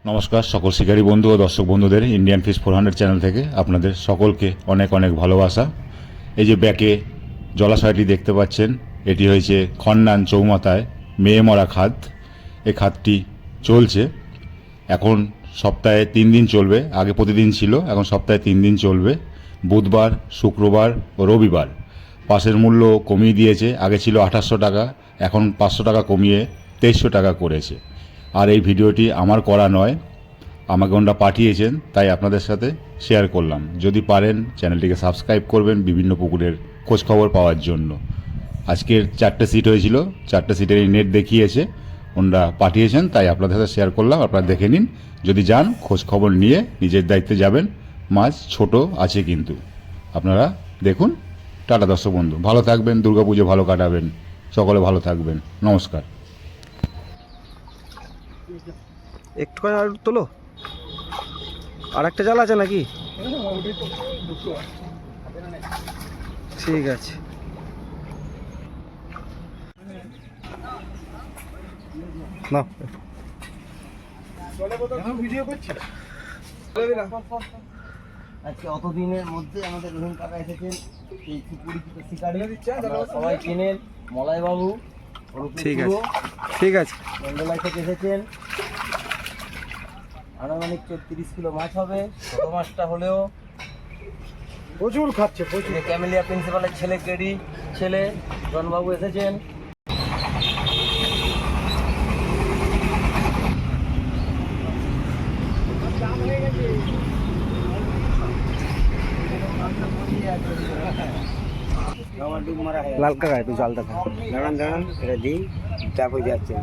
নমস্কার সকল শিকারী বন্ধু ও দর্শক বন্ধুদের ইন্ডিয়ান ফিশ 400 চ্যানেল থেকে আপনাদের সকলকে অনেক অনেক ভালোবাসা। এই যে ব্যাকে জলাশয়টি দেখতে পাচ্ছেন, এটি হয়েছে খন্নান চৌমাথায় মেয়ে মরা খাদ। এই খাদটি চলছে এখন সপ্তাহে 3 দিন চলবে। আগে প্রতিদিন ছিল, এখন সপ্তাহে 3 দিন চলবে, বুধবার, শুক্রবার ও রবিবার। পাসের মূল্য কমিয়ে দিয়েছে, আগে ছিল 2800 টাকা, এখন 500 টাকা কমিয়ে 2300 টাকা করেছে। আর এই ভিডিওটি আমার করা নয়, আমাকে ওনারা পাঠিয়েছেন, তাই আপনাদের সাথে শেয়ার করলাম। যদি পারেন চ্যানেলটিকে সাবস্ক্রাইব করবেন বিভিন্ন পুকুরের খোঁজখবর পাওয়ার জন্য। আজকের 4টে সিট হয়েছিল, 4টে সিটেরই নেট দেখিয়েছে, ওনারা পাঠিয়েছেন, তাই আপনাদের সাথে শেয়ার করলাম। আপনারা দেখে নিন, যদি যান খোঁজখবর নিয়ে নিজের দায়িত্বে যাবেন। মাছ ছোট আছে কিন্তু, আপনারা দেখুন। টাটা দর্শক বন্ধু, ভালো থাকবেন, দুর্গাপুজো ভালো কাটাবেন, সকলে ভালো থাকবেন, নমস্কার। একটু আর তোলো, আর একটা জাল আছে নাকি? ঠিক আছে। না আজকে অতদিনের মধ্যে আমাদের রহিম কাকা এসেছেন, এই সুপরিচিত শিকারী, সবাই চেনেন মলয় বাবু। ঠিক আছে, ঠিক আছে। মন্ডলাই থেকে এসেছেন, আনুমানিক 34 কিলো মাছ হবে। ছোট মাছটা হলেও প্রচুর খাচ্ছে, প্রচুর। ক্যামেলিয়া প্রিন্সিপালের ছেলে কেডি ছেলে জনবাবু এসেছেন। লাল কাকা একটু জালটা খা। দাঁড়ান দাঁড়ান, এটা দিই, তারপর যাচ্ছে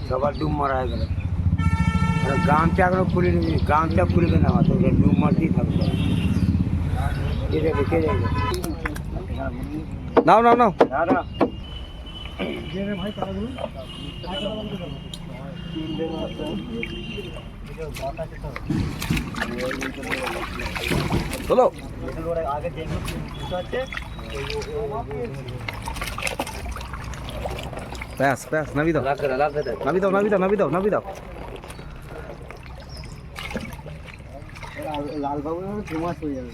সবার ডুব মারা হয়ে গেল। গামছা এখনো খুলে নিবি, গামছা খুলবে না, তো ডুব মারতেই থাকবে। কে যাবে, কে যাবে? নাও নাও নাও। দাদা তোলো। আগে দেখুন আছে ব্যাস ব্যাস, নাবি দাও, নাবি দাও, নাবি দাও, নাবি দাও, নাবি দাও। লালবাবু ফেমাস হয়ে যাবে।